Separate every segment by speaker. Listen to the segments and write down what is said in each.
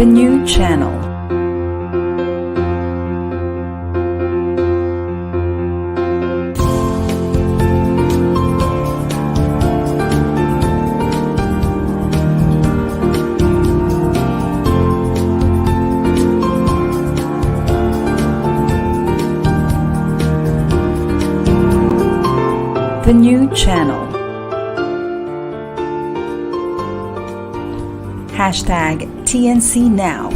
Speaker 1: The new channel. The new channel. Hashtag TNC Now.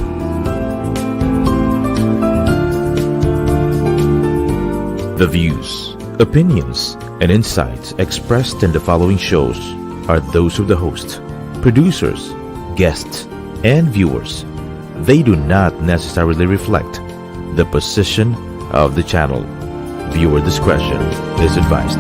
Speaker 2: The views, opinions, and insights expressed in the following shows are those of the host, producers, guests, and viewers. They do not necessarily reflect the position of the channel. Viewer discretion is advised.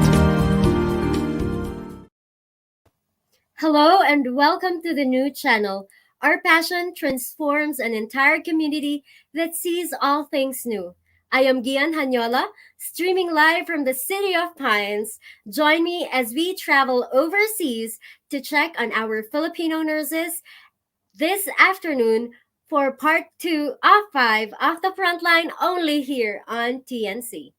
Speaker 3: Hello and welcome to the new channel. Our passion transforms an entire community that sees all things new. I am Gianne Janiola, streaming live from the City of Pines. Join me as we travel overseas to check on our Filipino nurses this afternoon for part 2 of 5 of the Frontline, only here on TNC.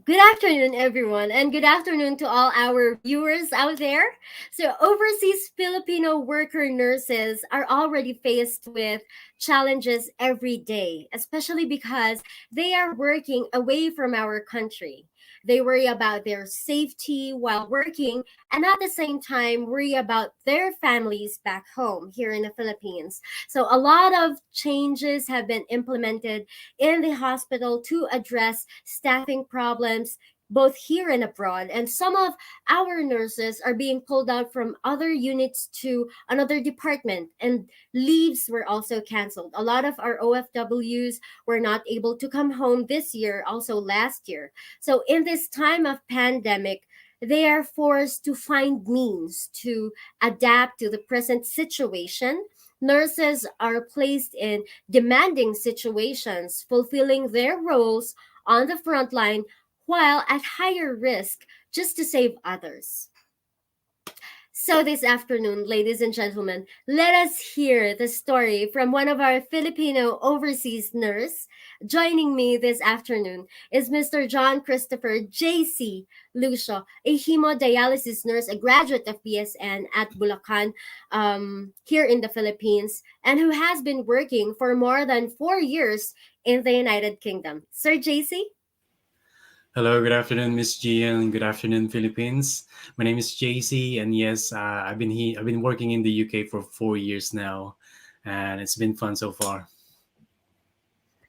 Speaker 3: Good afternoon, everyone, and good afternoon to all our viewers out there. So, overseas Filipino worker nurses are already faced with challenges every day, especially because they are working away from our country. They worry about their safety while working, and at the same time, worry about their families back home here in the Philippines. So, a lot of changes have been implemented in the hospital to address staffing problems both here and abroad. And some of our nurses are being pulled out from other units to another department, and leaves were also canceled. A lot of our OFWs were not able to come home this year, also last year. So in this time of pandemic, they are forced to find means to adapt to the present situation. Nurses are placed in demanding situations, fulfilling their roles on the front line while at higher risk just to save others. So this afternoon, ladies and gentlemen, let us hear the story from one of our Filipino overseas nurse. Joining me this afternoon is Mr. John Christopher JC Lucio, a hemodialysis nurse, a graduate of BSN at Bulacan here in the Philippines, and who has been working for more than 4 years in the United Kingdom. Sir JC?
Speaker 4: Hello, good afternoon, Miss G, and good afternoon, Philippines. My name is JC, and yes, I've been working in the UK for 4 years now, and it's been fun so far.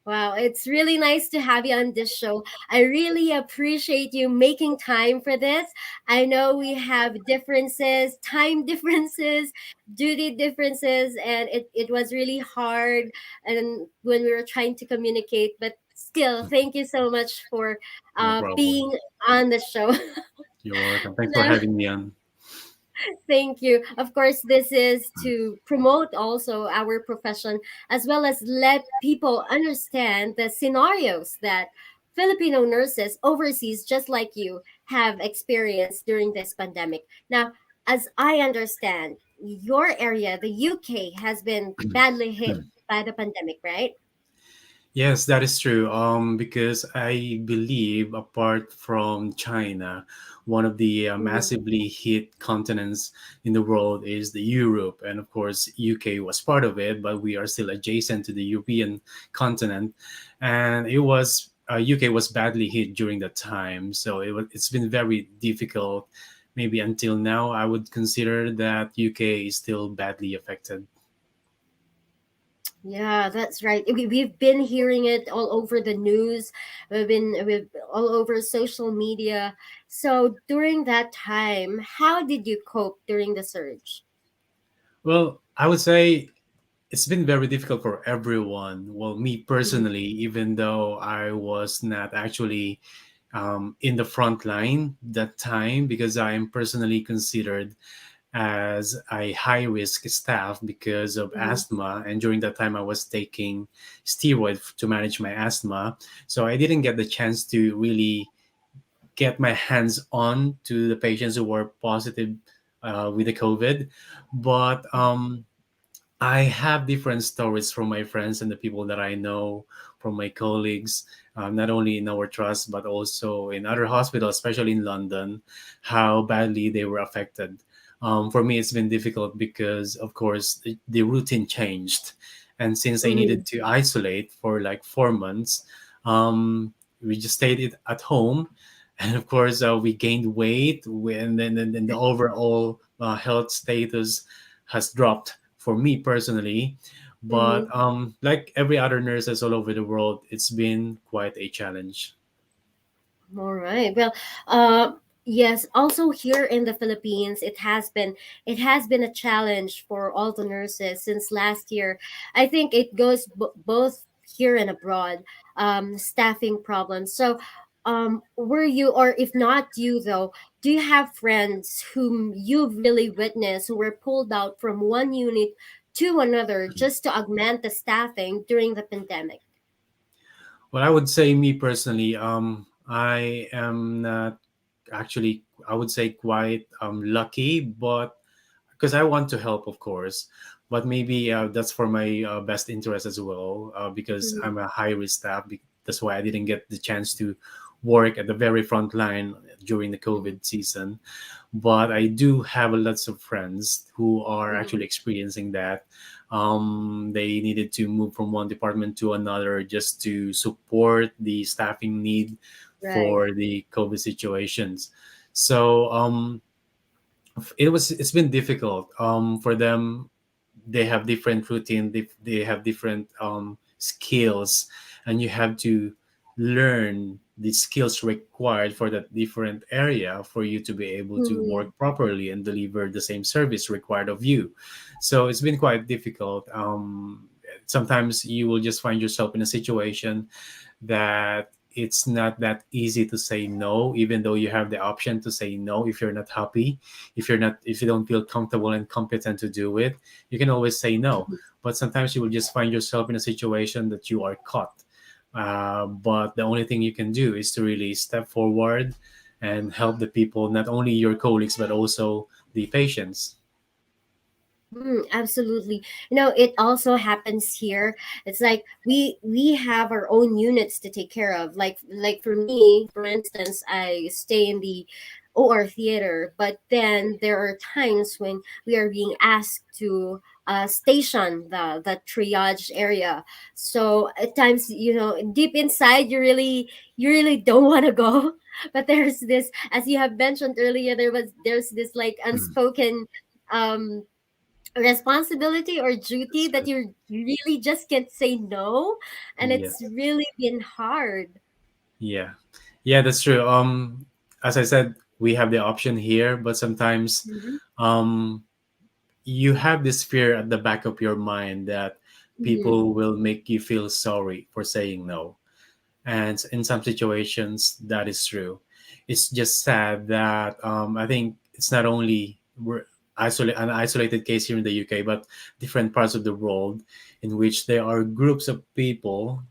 Speaker 3: Wow, it's really nice to have you on this show. I really appreciate you making time for this. I know we have differences, time differences, duty differences, and it was really hard and when we were trying to communicate, but still, thank you so much for
Speaker 4: No problem.
Speaker 3: being on the show.
Speaker 4: You're welcome. Thanks for
Speaker 3: Now,
Speaker 4: having me on.
Speaker 3: thank you. Of course, this is to promote also our profession as well as let people understand the scenarios that Filipino nurses overseas, just like you, have experienced during this pandemic. Now, as I understand, your area, the UK, has been badly hit by the pandemic, right?
Speaker 4: Yes, that is true. Because I believe, apart from China, one of the
Speaker 3: Mhm.
Speaker 4: massively hit continents in the world is the Europe, and of course, UK was part of it, but we are still adjacent to the European continent, and UK was badly hit during that time, so it's been very difficult maybe until now, I would consider that UK is still badly affected.
Speaker 3: Yeah, that's right. We've been hearing it all over the news. We've all over social media. So during that time, how did you cope during the surge?
Speaker 4: Well, I would say it's been very difficult for everyone. Well, me
Speaker 3: Mm-hmm.
Speaker 4: personally, even though I was not actually in the front line that time, because I am personally considered as a high risk staff because of
Speaker 3: Mm-hmm.
Speaker 4: asthma. And during that time, I was taking steroid to manage my asthma. So I didn't get the chance to really get my hands on to the patients who were positive with the COVID. But I have different stories from my friends and the people that I know, from my colleagues, not only in our trust, but also in other hospitals, especially in London, how badly they were affected. For me, it's been difficult because, of course, the routine changed. And since I
Speaker 3: Mm-hmm.
Speaker 4: needed to isolate for like 4 months, um, we just stayed at home. And of course, we gained weight, and then the overall health status has dropped for me personally. But
Speaker 3: Mm-hmm.
Speaker 4: like every other nurses all over the world, it's been quite a challenge.
Speaker 3: All right. Well, uh, yes. Also, here in the Philippines, it has been a challenge for all the nurses since last year. I think it goes both here and abroad. Staffing problems. So, were you, or if not you though, do you have friends whom you've really witnessed who were pulled out from one unit to another just to augment the staffing during the pandemic?
Speaker 4: Well, I would say me personally, I am not actually, I would say quite lucky, but because I want to help, of course, but maybe that's for my best interest as well, because
Speaker 3: Mm-hmm.
Speaker 4: I'm a high risk staff. That's why I didn't get the chance to work at the very front line during the COVID season. But I do have lots of friends who are
Speaker 3: Mm-hmm.
Speaker 4: actually experiencing that. They needed to move from one department to another just to support the staffing need
Speaker 3: Right.
Speaker 4: for the COVID situations. So it's been difficult for them. They have different routine, they have different skills, and you have to learn the skills required for that different area for you to be able to
Speaker 3: Mm-hmm.
Speaker 4: work properly and deliver the same service required of you. So it's been quite difficult. Sometimes you will just find yourself in a situation that it's not that easy to say no, even though you have the option to say no. If you're not happy, if you don't feel comfortable and competent to do it, you can always say no. But sometimes you will just find yourself in a situation that you are caught. But the only thing you can do is to really step forward and help the people, not only your colleagues but also the patients.
Speaker 3: Absolutely. It also happens here. It's like we have our own units to take care of. Like for me, for instance, I stay in the OR theater, but then there are times when we are being asked to station the triage area. So at times, deep inside, you really don't want to go. But there's this, as you have mentioned earlier, there's this like unspoken um responsibility or duty
Speaker 4: That's
Speaker 3: that
Speaker 4: true.
Speaker 3: you really just can't say no, and it's
Speaker 4: Yes.
Speaker 3: really been hard.
Speaker 4: Yeah. Yeah, that's true. As I said, we have the option here, but sometimes
Speaker 3: Mm-hmm.
Speaker 4: um you have this fear at the back of your mind that
Speaker 3: Mm-hmm.
Speaker 4: people will make you feel sorry for saying no. And in some situations, that is true. It's just sad that I think it's not only an isolated case here in the UK, but different parts of the world in which there are groups of people.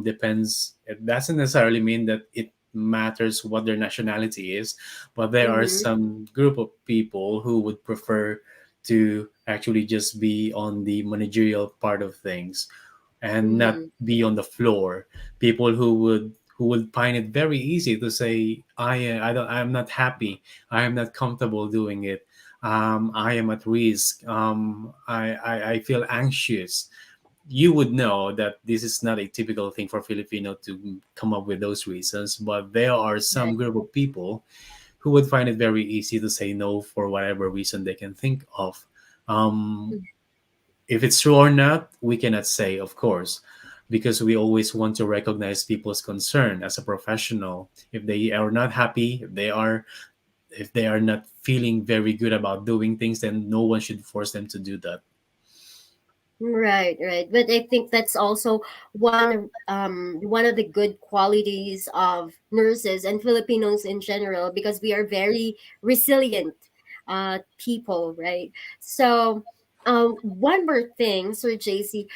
Speaker 4: Depends. It doesn't necessarily mean that it matters what their nationality is, but there are
Speaker 3: Mm-hmm.
Speaker 4: some group of people who would prefer to actually just be on the managerial part of things and not
Speaker 3: Mm-hmm.
Speaker 4: be on the floor. People who would find it very easy to say, I'm not happy, I am not comfortable doing it, I am at risk, I feel anxious. You would know that this is not a typical thing for Filipino to come up with those reasons, but there are some
Speaker 3: Right.
Speaker 4: group of people who would find it very easy to say no for whatever reason they can think of. Um, if it's true or not, we cannot say, of course, because we always want to recognize people's concern as a professional. If they are not happy, if they are not feeling very good about doing things, then no one should force them to do that.
Speaker 3: Right, right. But I think that's also one of the good qualities of nurses and Filipinos in general, because we are very resilient people, right? So one more thing, Sir JC,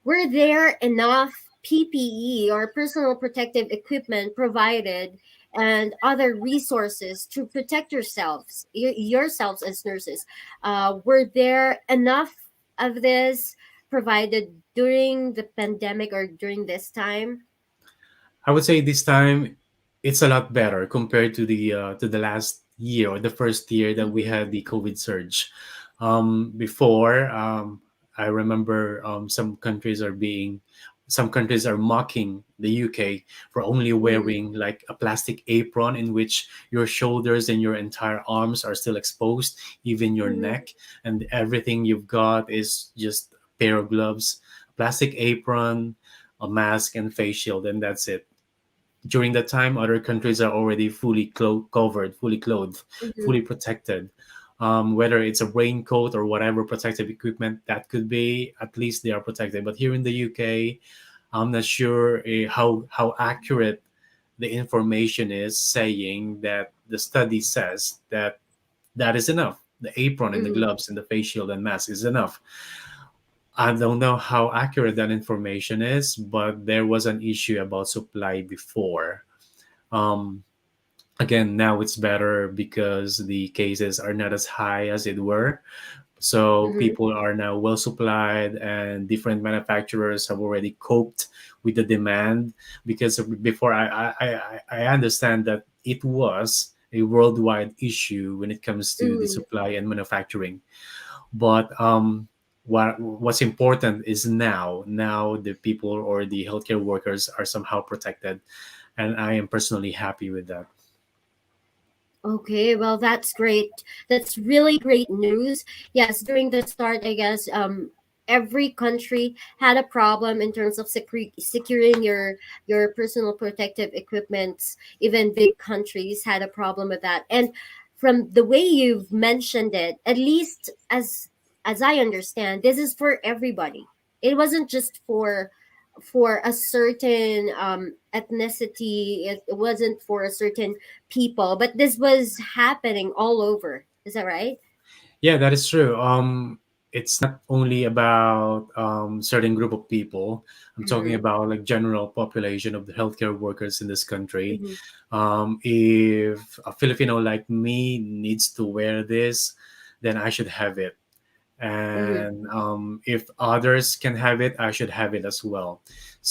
Speaker 3: were there enough PPE or personal protective equipment provided and other resources to protect yourselves as nurses? Were there enough of this provided during the pandemic or during this time?
Speaker 4: I would say this time it's a lot better compared to the last year or the first year that we
Speaker 3: Mm-hmm,
Speaker 4: had the COVID surge. Before, I remember some countries are mocking the UK for only
Speaker 3: mm-hmm,
Speaker 4: wearing like a plastic apron in which your shoulders and your entire arms are still exposed, even your
Speaker 3: mm-hmm,
Speaker 4: neck, and everything you've got is just a pair of gloves, plastic apron, a mask, and face shield, and that's it. During that time, other countries are already covered, fully clothed,
Speaker 3: mm-hmm,
Speaker 4: fully protected. Whether it's a raincoat or whatever protective equipment that could be, at least they are protected. But here in the UK, I'm not sure how accurate the information is, saying that the study says that that is enough. The apron and the
Speaker 3: mm-hmm.
Speaker 4: gloves and the face shield and mask is enough. I don't know how accurate that information is, but there was an issue about supply before. Um, Again, now it's better because the cases are not as high as it were. So
Speaker 3: Mm-hmm.
Speaker 4: people are now well supplied, and different manufacturers have already coped with the demand. Because before, I understand that it was a worldwide issue when it comes to the
Speaker 3: Mm-hmm.
Speaker 4: supply and manufacturing. But what's important is now the people or the healthcare workers are somehow protected, and I am personally happy with that.
Speaker 3: Okay, well, that's great. That's really great news. Yes, during the start, I guess every country had a problem in terms of securing your personal protective equipment. Even big countries had a problem with that. And from the way you've mentioned it, at least as I understand, this is for everybody. It wasn't just for a certain ethnicity. It wasn't for a certain people, but this was happening all over. Is that right?
Speaker 4: Yeah, that is true. It's not only about certain group of people. I'm talking
Speaker 3: Mm-hmm.
Speaker 4: about like general population of the healthcare workers in this country.
Speaker 3: Mm-hmm.
Speaker 4: If a Filipino like me needs to wear this, then I should have it.
Speaker 3: Mm-hmm.
Speaker 4: And if others can have it, I should have it as well.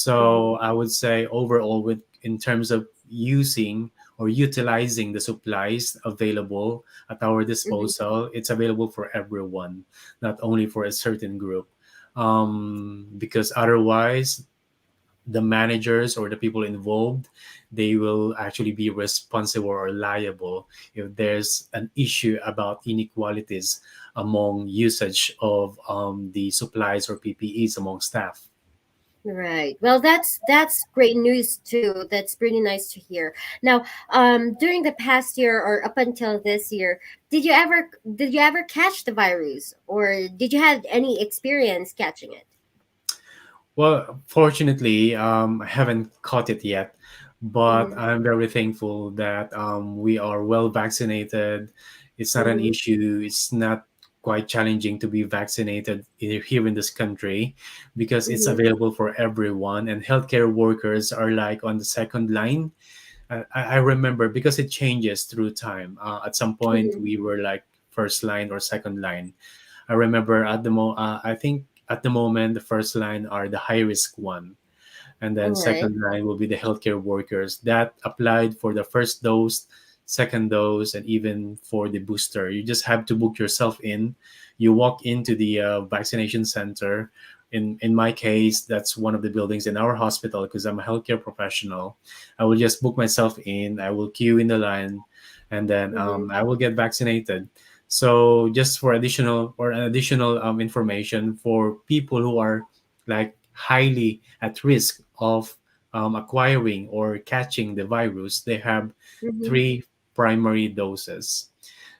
Speaker 3: Mm-hmm.
Speaker 4: So I would say overall, with in terms of using or utilizing the supplies available at our
Speaker 3: Mm-hmm.
Speaker 4: disposal, it's available for everyone, not only for a certain group. Because otherwise, the managers or the people involved, they will actually be responsible or liable if there's an issue about inequalities among usage of the supplies or PPEs among staff.
Speaker 3: Right. Well, that's great news too. That's pretty nice to hear. Now, during the past year or up until this year, did you ever catch the virus, or did you have any experience catching it?
Speaker 4: Well, fortunately, I haven't caught it yet, but
Speaker 3: Mm-hmm.
Speaker 4: I'm very thankful that we are well vaccinated. It's not an
Speaker 3: Mm-hmm.
Speaker 4: issue. It's not quite challenging to be vaccinated here in this country because it's
Speaker 3: Mm-hmm.
Speaker 4: available for everyone, and healthcare workers are like on the second line. I remember because it changes through time. At some point,
Speaker 3: Mm-hmm.
Speaker 4: we were like first line or second line. I remember I think at the moment the first line are the high risk one, and
Speaker 3: All
Speaker 4: then
Speaker 3: right.
Speaker 4: second line will be the healthcare workers that applied for the first dose, second dose, and even for the booster. You just have to book yourself in. You walk into the vaccination center. In my case, that's one of the buildings in our hospital because I'm a healthcare professional. I will just book myself in. I will queue in the line, and then
Speaker 3: Mm-hmm.
Speaker 4: I will get vaccinated. So just for additional information for people who are like highly at risk of acquiring or catching the virus, they have
Speaker 3: Mm-hmm.
Speaker 4: three primary doses.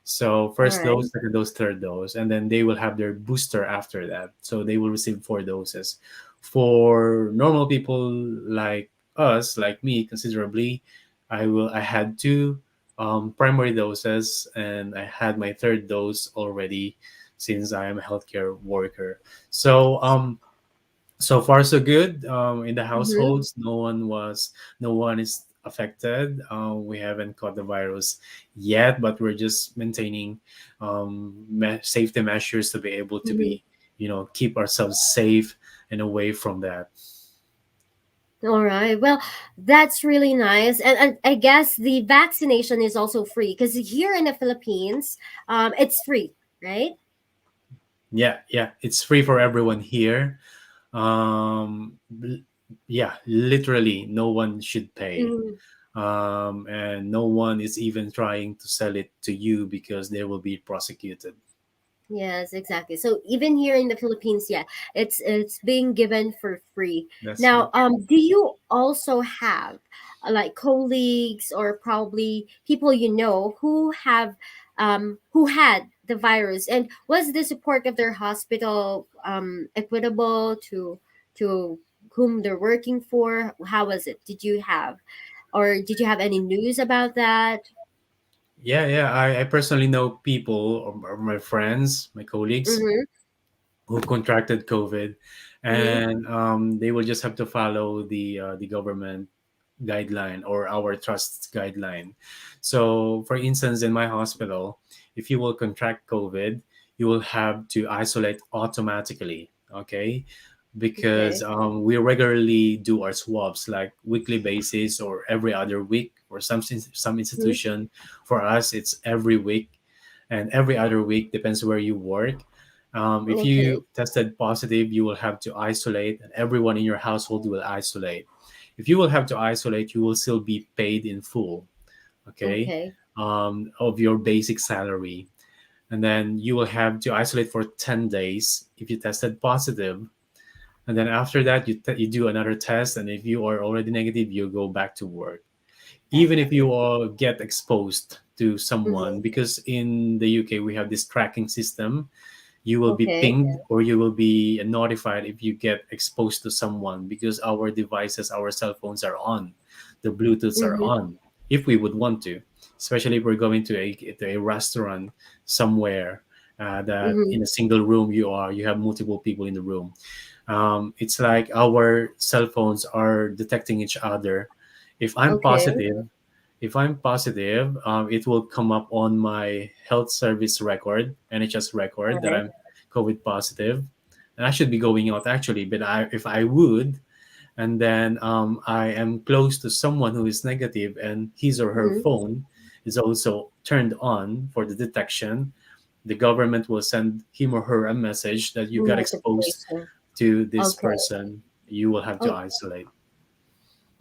Speaker 4: So
Speaker 3: All
Speaker 4: first
Speaker 3: right.
Speaker 4: dose, second dose, third dose, and then they will have their booster after that. So they will receive 4 doses. For normal people like us, like me, considerably, I had two primary doses, and I had my third dose already since I am a healthcare worker. So so far so good. In the
Speaker 3: Mm-hmm.
Speaker 4: households, no one is affected. We haven't caught the virus yet, but we're just maintaining safety measures to be able to
Speaker 3: Mm-hmm.
Speaker 4: be, keep ourselves safe and away from that.
Speaker 3: All right. Well, that's really nice. And I guess the vaccination is also free because here in the Philippines, it's free, right?
Speaker 4: Yeah, yeah, it's free for everyone here. Yeah, literally, no one should pay.
Speaker 3: Mm-hmm.
Speaker 4: And no one is even trying to sell it to you because they will be prosecuted.
Speaker 3: Yes, exactly. So even here in the Philippines, yeah, it's being given for free.
Speaker 4: That's
Speaker 3: Now,
Speaker 4: right.
Speaker 3: do you also have like colleagues or probably people you know who had the virus, and was the support of their hospital equitable to whom they're working for? How was it? Did you have any news about that?
Speaker 4: Yeah, yeah. I personally know people or my friends, my colleagues
Speaker 3: Mm-hmm.
Speaker 4: who contracted COVID,
Speaker 3: Mm-hmm.
Speaker 4: and they will just have to follow the government guideline or our trust's guideline. So, for instance, in my hospital, if you will contract COVID, you will have to isolate automatically. Okay, because
Speaker 3: Okay.
Speaker 4: we regularly do our swabs like weekly basis or every other week. For some
Speaker 3: Mm-hmm.
Speaker 4: institution, for us it's every week, and every other week depends where you work. If
Speaker 3: Okay.
Speaker 4: you tested positive, you will have to isolate, and everyone in your household will isolate. If you will have to isolate, you will still be paid in full, okay,
Speaker 3: Okay.
Speaker 4: of your basic salary. And then you will have to isolate for 10 days if you tested positive. And then after that, you do another test. And if you are already negative, you go back to work. Even if you all get exposed to someone,
Speaker 3: Mm-hmm.
Speaker 4: because in the UK, we have this tracking system, you will be
Speaker 3: Okay.
Speaker 4: pinged or you will be notified if you get exposed to someone, because our devices, our cell phones are on, the Bluetooths are
Speaker 3: Mm-hmm.
Speaker 4: on, if we would want to, especially if we're going to a restaurant somewhere, that
Speaker 3: Mm-hmm.
Speaker 4: in a single room you have multiple people in the room. It's like our cell phones are detecting each other. If I'm
Speaker 3: Okay.
Speaker 4: positive, it will come up on my health service record, NHS
Speaker 3: All
Speaker 4: record, that
Speaker 3: right.
Speaker 4: I'm COVID positive, and I should be going out actually. But if I would, and then I am close to someone who is negative, and his or her
Speaker 3: Mm-hmm.
Speaker 4: phone is also turned on for the detection, the government will send him or her a message that you got exposed
Speaker 3: Notification.
Speaker 4: to this
Speaker 3: Okay.
Speaker 4: person. You will have to
Speaker 3: Oh,
Speaker 4: isolate.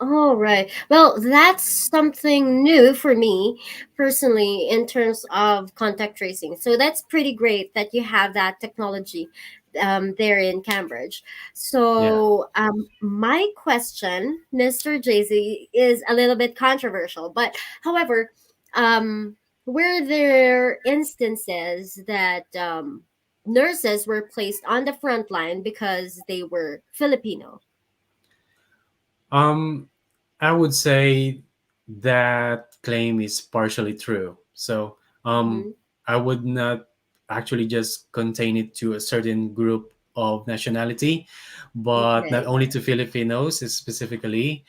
Speaker 3: all right. Well, that's something new for me personally in terms of contact tracing. So that's pretty great that you have that technology there in Cambridge.
Speaker 4: Yeah.
Speaker 3: So my question, Mr. JZ, is a little bit controversial, but however, um, were there instances that nurses were placed on the front line because they were Filipino?
Speaker 4: Um, I would say that claim is partially true. So,
Speaker 3: Mm-hmm.
Speaker 4: I would not actually just contain it to a certain group of nationality, but not
Speaker 3: Okay.
Speaker 4: only to Filipinos specifically,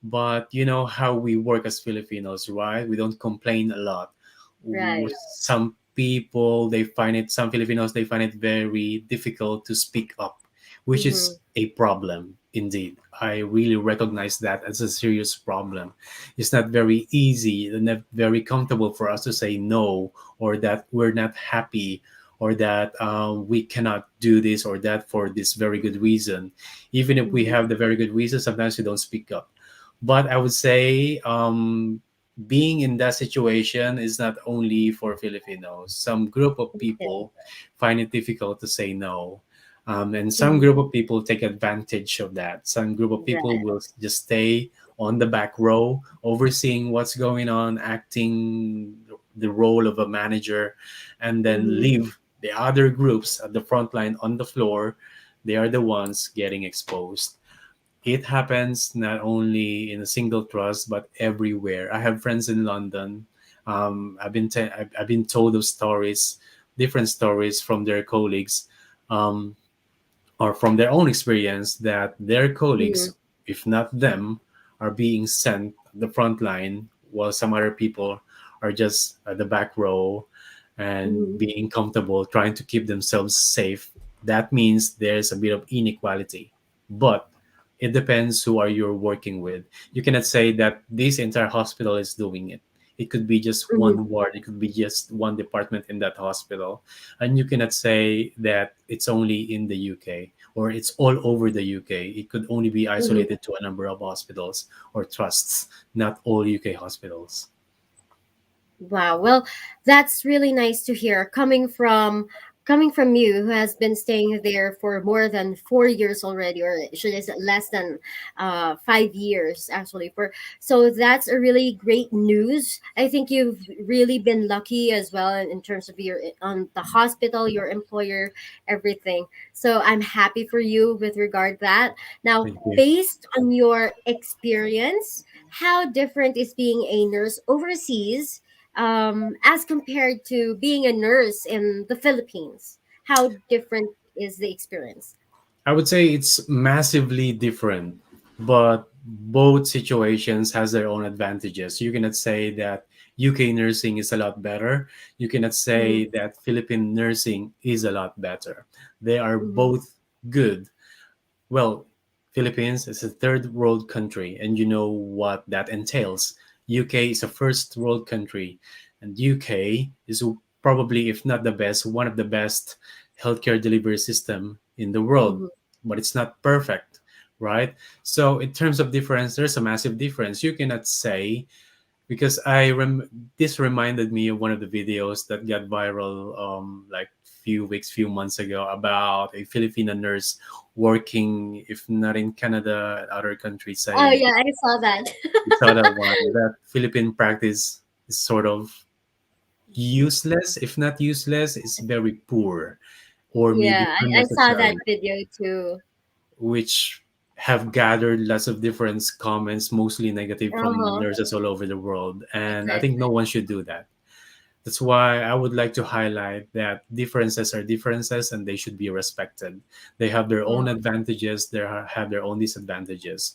Speaker 4: but you know how we work as Filipinos, right? We don't complain a lot.
Speaker 3: Right.
Speaker 4: Some Filipinos, they find it very difficult to speak up, which
Speaker 3: Mm-hmm.
Speaker 4: is a problem indeed. I really recognize that as a serious problem. It's not very easy and not very comfortable for us to say no, or that we're not happy, or that we cannot do this or that for this very good reason. Even if we
Speaker 3: Mm-hmm.
Speaker 4: have the very good reason, sometimes we don't speak up. But I would say being in that situation is not only for Filipinos. Some group of
Speaker 3: Okay.
Speaker 4: people find it difficult to say no. And some
Speaker 3: Mhm.
Speaker 4: group of people take advantage of that. Some group of people
Speaker 3: Right.
Speaker 4: will just stay on the back row, overseeing what's going on, acting the role of a manager, and then
Speaker 3: Mhm.
Speaker 4: leave the other groups at the front line on the floor. They are the ones getting exposed. It happens not only in a single trust but everywhere. I have friends in London. I've been told of stories, different stories from their colleagues, um, or from their own experience, that their colleagues,
Speaker 3: Mhm.
Speaker 4: if not them, are being sent the front line while some other people are just at the back row and
Speaker 3: Mhm.
Speaker 4: being comfortable, trying to keep themselves safe. That means there's a bit of inequality. But it depends who are you working with. You cannot say that this entire hospital is doing it. It could be just
Speaker 3: Mhm.
Speaker 4: one ward, it could be just one department in that hospital. And you cannot say that it's only in the UK or it's all over the UK. It could only be
Speaker 3: Mhm.
Speaker 4: isolated to a number of hospitals or trusts, not all UK hospitals.
Speaker 3: Wow. Well, that's really nice to hear coming from you who has been staying there for more than 4 years already, or should I say less than 5 years actually. For so that's a really great news. I think you've really been lucky as well in terms of your on the hospital, your employer, everything. So I'm happy for you with regard that. Now,
Speaker 4: Thank you.
Speaker 3: based on your experience, how different is being a nurse overseas as compared to being a nurse in the Philippines? How different is the experience?
Speaker 4: I would say it's massively different, but both situations has their own advantages. You cannot say that UK nursing is a lot better. You cannot
Speaker 3: Mm-hmm.
Speaker 4: say that Philippine nursing is a lot better. They are
Speaker 3: Mm-hmm.
Speaker 4: both good. Well, Philippines is a third world country, and you know what that entails. UK is a first world country, and UK is probably, if not the best, one of the best healthcare delivery system in the world.
Speaker 3: Mm-hmm.
Speaker 4: But it's not perfect, right? So in terms of difference, there's a massive difference. You cannot say, because this reminded me of one of the videos that got viral like few months ago about a Filipino nurse working, if not in Canada, other countries,
Speaker 3: Oh
Speaker 4: saying
Speaker 3: yeah, I saw that.
Speaker 4: you saw that one, that Philippine practice is sort of useless. If not useless, it's very poor or maybe
Speaker 3: Yeah, I saw that
Speaker 4: unnecessary,
Speaker 3: video too.
Speaker 4: which have gathered lots of different comments, mostly negative
Speaker 3: Uh
Speaker 4: from
Speaker 3: huh.
Speaker 4: nurses all over the world. And I think
Speaker 3: Exactly.
Speaker 4: no one should do that. That's why I would like to highlight that differences are differences and they should be respected. They have their own
Speaker 3: Uh-huh.
Speaker 4: advantages, have their own disadvantages.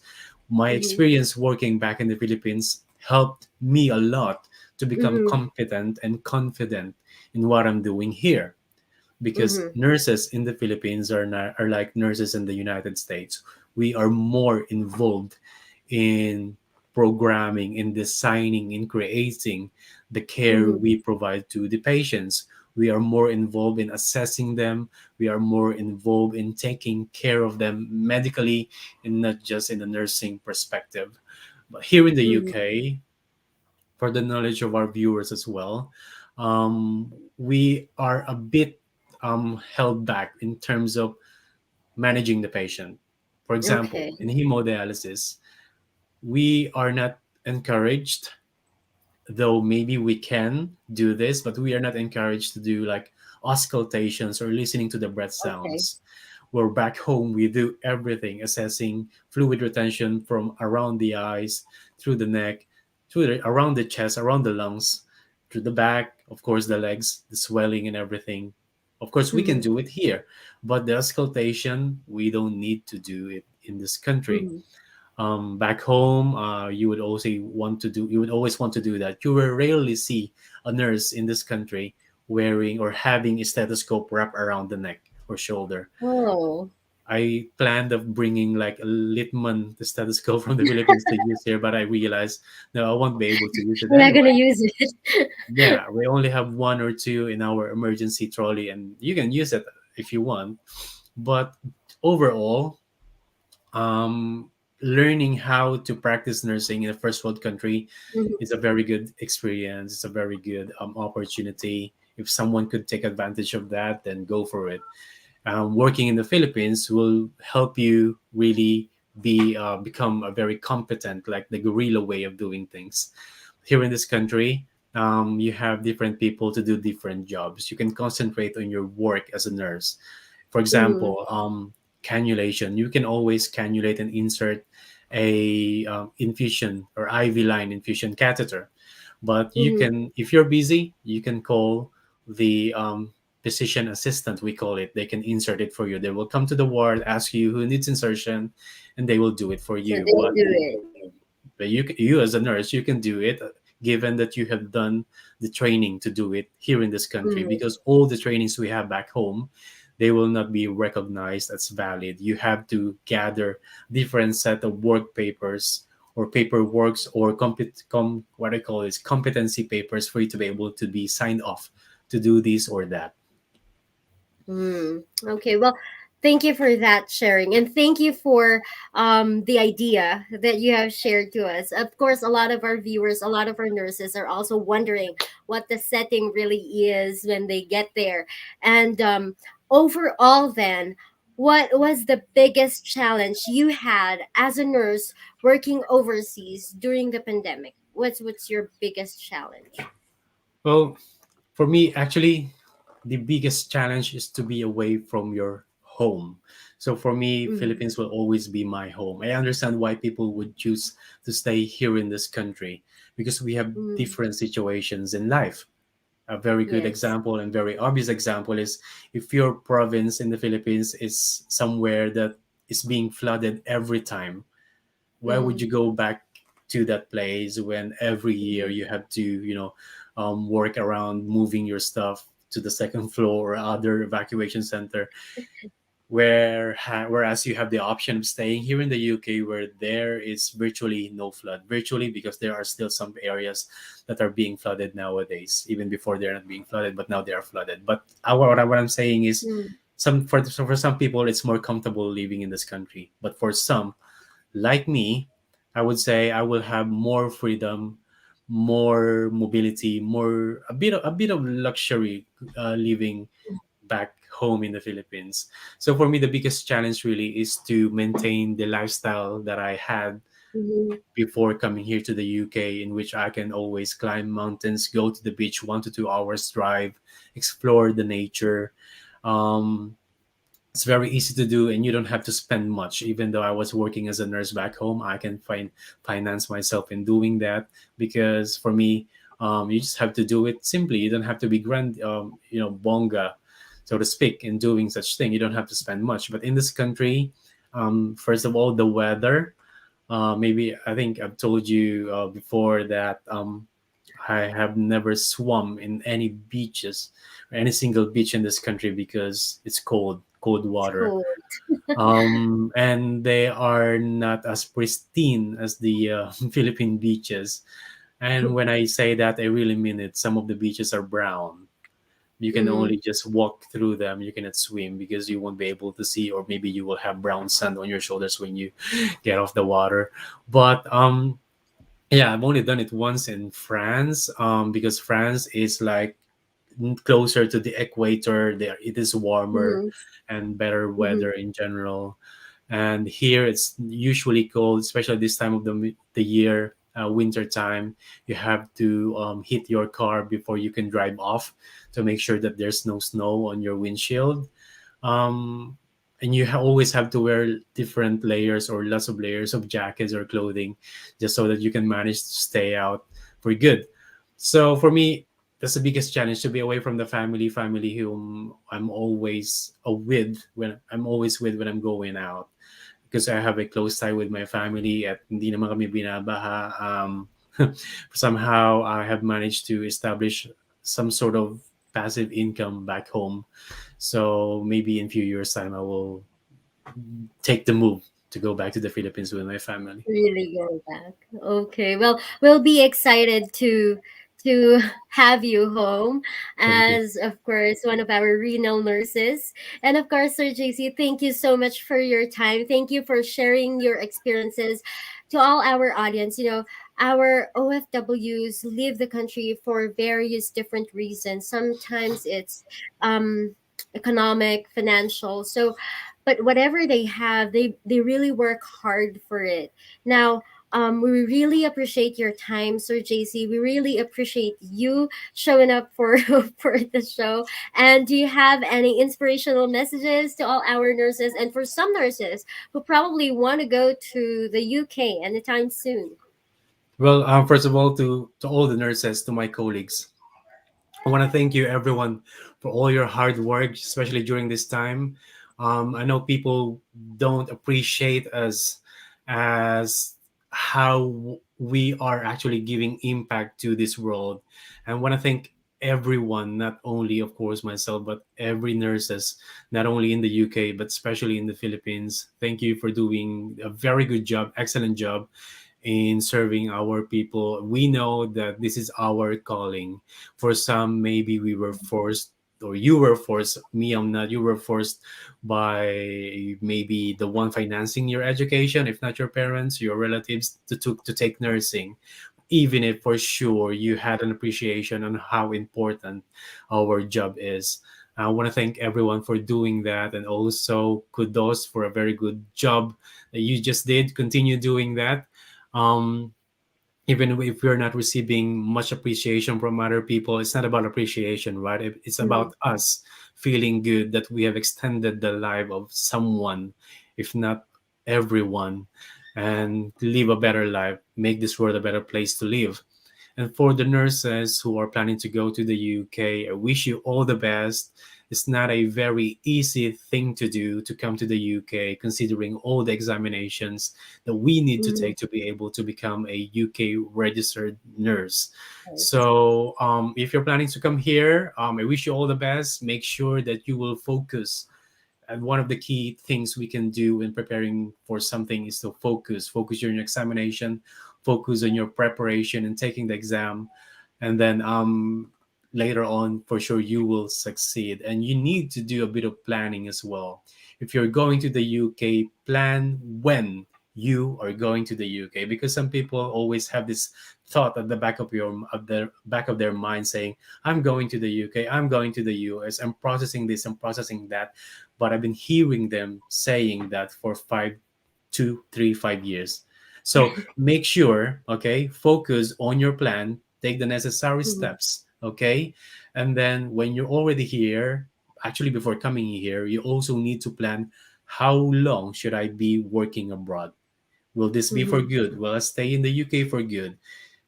Speaker 4: My
Speaker 3: Mm-hmm.
Speaker 4: experience working back in the Philippines helped me a lot to become
Speaker 3: Mm-hmm.
Speaker 4: competent and confident in what I'm doing here, because
Speaker 3: Mm-hmm.
Speaker 4: nurses in the Philippines are like nurses in the United States. We are more involved in programming, in designing, in creating the care
Speaker 3: Mm-hmm.
Speaker 4: we provide to the patients. We are more involved in assessing them. We are more involved in taking care of them medically and not just in the nursing perspective. But here in the
Speaker 3: Mm-hmm.
Speaker 4: UK, for the knowledge of our viewers as well, we are a bit held back in terms of managing the patient. For example,
Speaker 3: Okay.
Speaker 4: in hemodialysis, we are not encouraged, though maybe we can do this, but we are not encouraged to do like auscultations or listening to the breath
Speaker 3: Okay.
Speaker 4: sounds. Where back home we do everything, assessing fluid retention from around the eyes, through the neck, around the chest, around the lungs, through the back, of course, the legs, the swelling and everything. Of course, we can
Speaker 3: Mm-hmm.
Speaker 4: do it here, but the auscultation, we don't need to do it in this country.
Speaker 3: Mm-hmm.
Speaker 4: Back home, you would always want to do that. You will rarely see a nurse in this country wearing or having a stethoscope wrapped around the neck or shoulder.
Speaker 3: Oh,
Speaker 4: I planned of bringing like a Litman, the stethoscope from the Philippines, to use here, but I realized no, I won't be able to use it
Speaker 3: we're not
Speaker 4: anyway.
Speaker 3: gonna use it.
Speaker 4: Yeah, we only have one or two in our emergency trolley, and you can use it if you want. But overall, um, learning how to practice nursing in a first world country
Speaker 3: Mhm.
Speaker 4: is a very good experience. It's a very good opportunity. If someone could take advantage of that, then go for it. Working in the Philippines will help you really become a very competent, like the guerrilla way of doing things. Here in this country, you have different people to do different jobs. You can concentrate on your work as a nurse. For
Speaker 3: Mhm.
Speaker 4: example, cannulation. You can always cannulate and insert a infusion or IV line infusion catheter. But you
Speaker 3: Mhm.
Speaker 4: can, if you're busy, you can call the physician assistant, we call it. They can insert it for you. They will come to the ward, ask you who needs insertion, and they will do it for
Speaker 3: So
Speaker 4: you.
Speaker 3: they do it.
Speaker 4: But you as a nurse, you can do it, given that you have done the training to do it here in this country.
Speaker 3: Mhm.
Speaker 4: Because all the trainings we have back home, they will not be recognized as valid. You have to gather different set of work papers or paperworks or what I call is competency papers for you to be able to be signed off to do this or that.
Speaker 3: Okay, well, thank you for that sharing, and thank you for the idea that you have shared to us. Of course, a lot of our viewers, a lot of our nurses are also wondering what the setting really is when they get there. And overall, then, what was the biggest challenge you had as a nurse working overseas during the pandemic? What's your biggest challenge?
Speaker 4: Well, for me, actually, the biggest challenge is to be away from your home. So for me,
Speaker 3: Mm-hmm.
Speaker 4: Philippines will always be my home. I understand why people would choose to stay here in this country because we have
Speaker 3: Mm-hmm.
Speaker 4: different situations in life. A very good
Speaker 3: Yes.
Speaker 4: example and very obvious example is if your province in the Philippines is somewhere that is being flooded every time, why would
Speaker 3: Mm-hmm.
Speaker 4: you go back to that place when every year you have to work around moving your stuff to the second floor or other evacuation center whereas you have the option of staying here in the UK where there is virtually no flood, virtually, because there are still some areas that are being flooded nowadays, even before they're not being flooded, but now they are flooded. But what I'm saying is for some people it's more comfortable living in this country, but for some like me, I would say I will have more freedom, more mobility, more a bit of luxury living back home in the Philippines. So for me, the biggest challenge really is to maintain the lifestyle that I had
Speaker 3: Mm-hmm.
Speaker 4: before coming here to the UK, in which I can always climb mountains, go to the beach 1 to 2 hours drive, explore the nature. Um, it's very easy to do and you don't have to spend much. Even though I was working as a nurse back home, I can finance myself in doing that because for me, you just have to do it simply. You don't have to be grand, bonga, so to speak, in doing such thing. You don't have to spend much. But in this country, first of all, the weather. Maybe I think I've told you before that I have never swum in any beaches or any single beach in this country because it's cold
Speaker 3: It's
Speaker 4: water.
Speaker 3: cool.
Speaker 4: And they are not as pristine as the Philippine beaches. And when I say that, I really mean it. Some of the beaches are brown. You can
Speaker 3: Mm-hmm.
Speaker 4: only just walk through them. You cannot swim because you won't be able to see, or maybe you will have brown sand on your shoulders when you get off the water. But yeah, I've only done it once in France because France is like closer to the equator. There, it is warmer
Speaker 3: Mm-hmm.
Speaker 4: and better
Speaker 3: Mm-hmm.
Speaker 4: weather in general. And here it's usually cold, especially this time of the year, winter time. You have to heat your car before you can drive off to make sure that there's no snow on your windshield. um, and you always have to wear different layers or lots of layers of jackets or clothing just so that you can manage to stay out for good. So for me, that's the biggest challenge, to be away from the family whom I'm always with when I'm going out, because I have a close tie with my family at hindi naman kami binabaha. Somehow I have managed to establish some sort of passive income back home. So maybe in few years time I will take the move to go back to the Philippines with my family.
Speaker 3: Really go back. Okay. Well, we'll be excited to have you home
Speaker 4: Thank you.
Speaker 3: as, of course, one of our renal nurses. And of course, Sir JC, thank you so much for your time. Thank you for sharing your experiences to all our audience. Our OFWs leave the country for various different reasons. Sometimes it's um, economic, financial. So, but whatever they have, they really work hard for it. Now, we really appreciate your time, Sir JC. We really appreciate you showing up for for the show. And do you have any inspirational messages to all our nurses and for some nurses who probably want to go to the UK anytime soon?
Speaker 4: Well, first of all, to all the nurses, to my colleagues, I want to thank you, everyone, for all your hard work, especially during this time. I know people don't appreciate us as how we are actually giving impact to this world. And I want to thank everyone, not only, of course, myself, but every nurses, not only in the UK, but especially in the Philippines. Thank you for doing a very good job, excellent job in serving our people. We know that this is our calling. For some, maybe we were forced, or you were forced. Me, I'm not. You were forced by maybe the one financing your education, if not your parents, your relatives, to take nursing. Even if for sure you had an appreciation on how important our job is. I want to thank everyone for doing that, and also kudos for a very good job that you just did. Continue doing that. Um, Even if we're not receiving much appreciation from other people, it's not about appreciation, right? It's
Speaker 3: Mhm.
Speaker 4: about us feeling good that we have extended the life of someone, if not everyone, and live a better life, make this world a better place to live. And for the nurses who are planning to go to the UK, I wish you all the best. It's not a very easy thing to do to come to the UK, considering all the examinations that we need to
Speaker 3: Mhm.
Speaker 4: take to be able to become a UK registered nurse.
Speaker 3: Yes.
Speaker 4: So, if you're planning to come here, I wish you all the best. Make sure that you will focus, and one of the key things we can do in preparing for something is to focus on your examination, focus on your preparation and taking the exam, and then later on for sure you will succeed. And you need to do a bit of planning as well. If you're going to the UK, plan when you are going to the UK, because some people always have this thought at the back of their mind saying, I'm going to the UK, I'm going to the US, I'm processing this, I'm processing that. But I've been hearing them saying that for 5 years. So make sure, okay, focus on your plan, take the necessary
Speaker 3: Mhm.
Speaker 4: steps, okay, and then when you're already here, actually before coming here, you also need to plan how long should I be working abroad. Will this be for
Speaker 3: Mhm.
Speaker 4: good? Will I stay in the UK for good?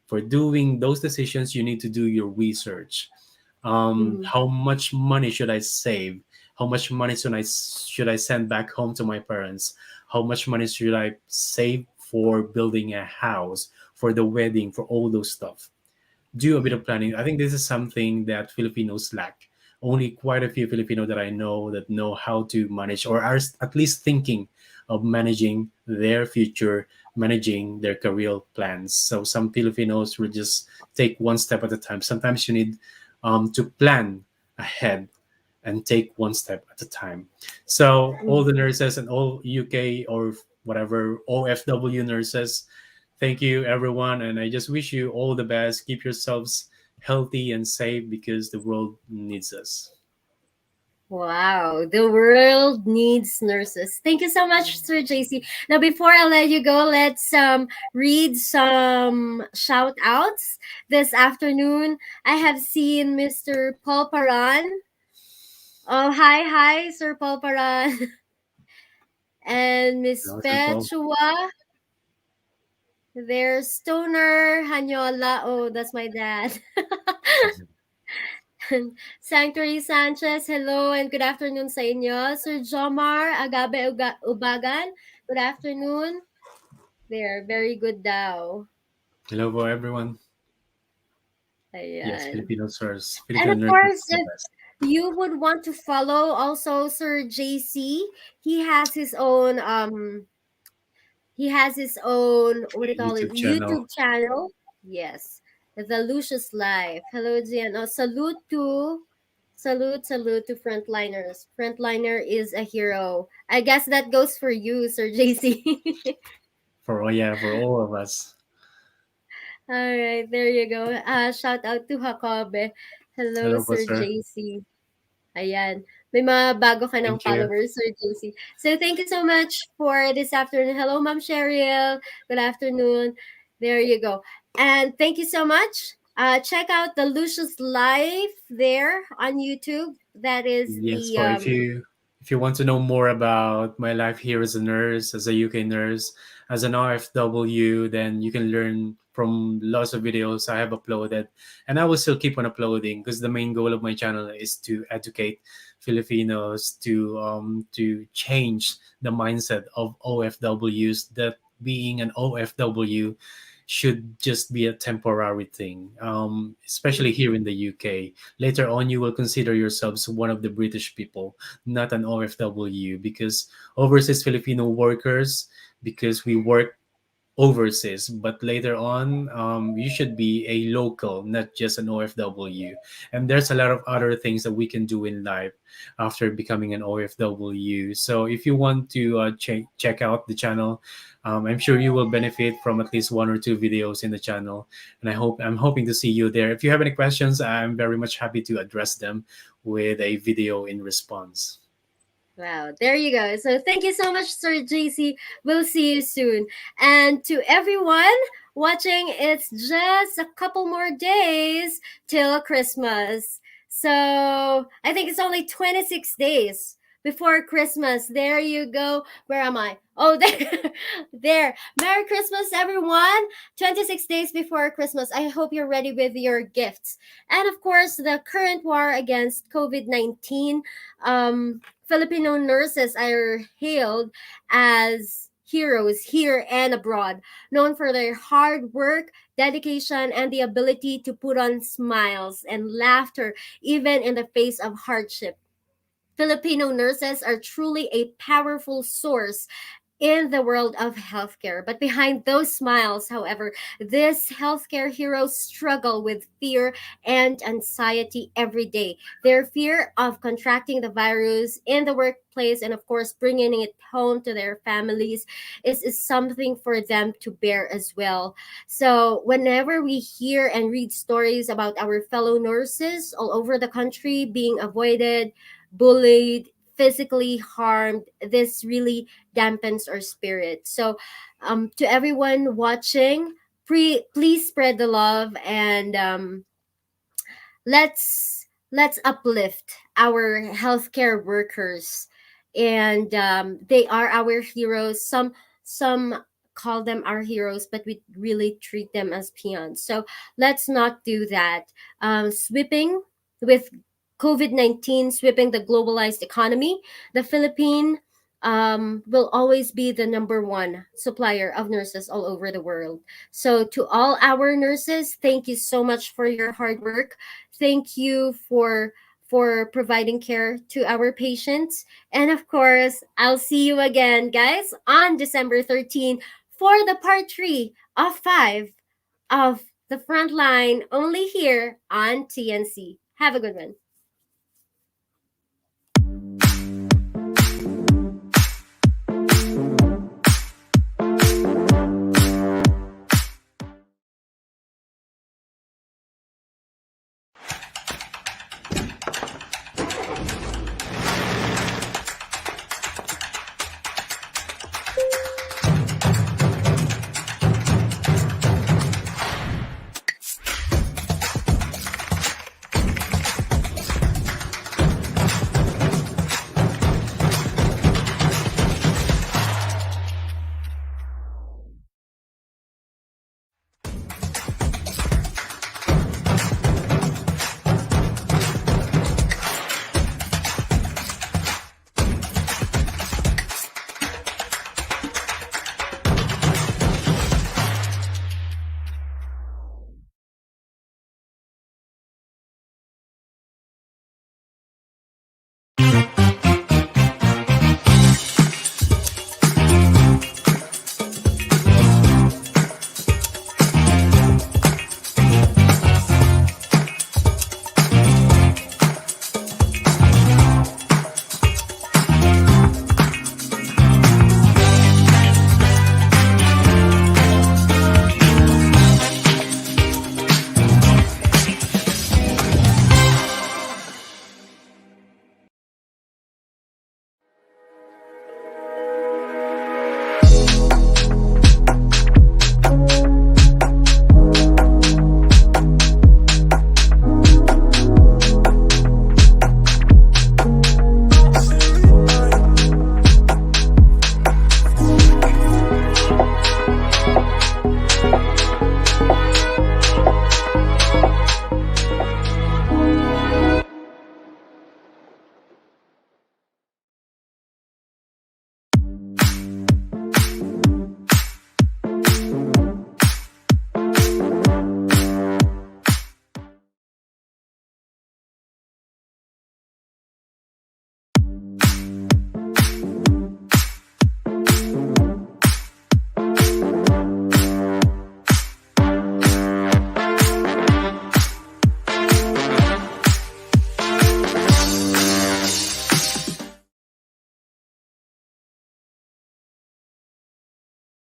Speaker 4: For doing those decisions, you need to do your research.
Speaker 3: Mhm.
Speaker 4: How much money should I save? How much money should I send back home to my parents? How much money should I save for building a house, for the wedding, for all those stuff? Do a bit of planning. I think this is something that Filipinos lack. Only quite a few Filipino that I know that know how to manage, or are at least thinking of managing their future, managing their career plans. So some Filipinos will just take one step at a time. Sometimes you need to plan ahead and take one step at a time. So all the nurses and all UK or whatever OFW nurses, thank you everyone, and I just wish you all the best. Keep yourselves healthy and safe because the world needs us.
Speaker 3: Wow, the world needs nurses. Thank you so much, Sir JC. Now, before I let you go, let's read some shout outs. This afternoon, I have seen Mr. Paul Paran. Oh, hi, Sir Paul Paran. And Miss
Speaker 4: Hello, Sir Paul.
Speaker 3: Fechua. There's Stoner Hanyola. Oh, that's my dad. Sanctuary Sanchez, hello and good afternoon sa inyo. Sir Jomar Agabe Ubagan, good afternoon. There, very good daw.
Speaker 4: Hello for everyone. Yes,
Speaker 3: Ayan.
Speaker 4: Filipino sirs,
Speaker 3: And
Speaker 4: Filipino
Speaker 3: of
Speaker 4: nurses
Speaker 3: course,
Speaker 4: is the
Speaker 3: if
Speaker 4: best.
Speaker 3: you would want to follow also Sir JC, he has his own he has his own what do you call it?
Speaker 4: YouTube channel.
Speaker 3: YouTube channel. Yes. The Lucius Life. Hello, Gian. Oh, salute to frontliners. Frontliner is a hero. I guess that goes for you, Sir JC.
Speaker 4: For all of us.
Speaker 3: All right, there you go. Shout out to Hakobe. Hello,
Speaker 4: Hello po,
Speaker 3: Sir
Speaker 4: sir.
Speaker 3: JC. Ayan. May mga bago ka ng
Speaker 4: Thank you.
Speaker 3: followers, Sir JC. So, thank you so much for this afternoon. Hello, Ma'am Cheryl. Good afternoon. There you go. And thank you so much. Check out the Lucius Live there on YouTube. That is
Speaker 4: Yes,
Speaker 3: the
Speaker 4: for if you want to know more about my life here as a nurse, as a UK nurse, as an RFW, then you can learn from lots of videos I have uploaded, and I will still keep on uploading because the main goal of my channel is to educate Filipinos to change the mindset of OFWs that being an OFW should just be a temporary thing, especially here in the UK. Later on, you will consider yourselves one of the British people, not an OFW, because overseas Filipino workers, because we work overseas, but later on, you should be a local, not just an OFW. And there's a lot of other things that we can do in life after becoming an OFW. So if you want to check out the channel, I'm sure you will benefit from at least one or two videos in the channel. And I'm hoping to see you there. If you have any questions, I'm very much happy to address them with a video in response.
Speaker 3: Wow, there you go. So thank you so much, Sir JC. We'll see you soon. And to everyone watching, it's just a couple more days till Christmas. So I think it's only 26 days before Christmas. There you go. Where am I? Oh, there. There. Merry Christmas, everyone. 26 days before Christmas. I hope you're ready with your gifts. And of course, the current war against COVID-19. Filipino nurses are hailed as heroes here and abroad, known for their hard work, dedication, and the ability to put on smiles and laughter even in the face of hardship. Filipino nurses are truly a powerful source in the world of healthcare. But behind those smiles, however, these healthcare heroes struggle with fear and anxiety every day. Their fear of contracting the virus in the workplace and, of course, bringing it home to their families is something for them to bear as well. So, whenever we hear and read stories about our fellow nurses all over the country being avoided, bullied, physically harmed, this really dampens our spirit. So, to everyone watching, please spread the love and let's uplift our healthcare workers, and they are our heroes. Some call them our heroes, but we really treat them as peons. So let's not do that. Sweeping with COVID-19 sweeping the globalized economy, the Philippine will always be the number one supplier of nurses all over the world. So, to all our nurses, thank you so much for your hard work. Thank you for providing care to our patients. And of course, I'll see you again, guys, on December 13 for the part 3 of 5 of the Frontline, only here on TNC. Have a good one.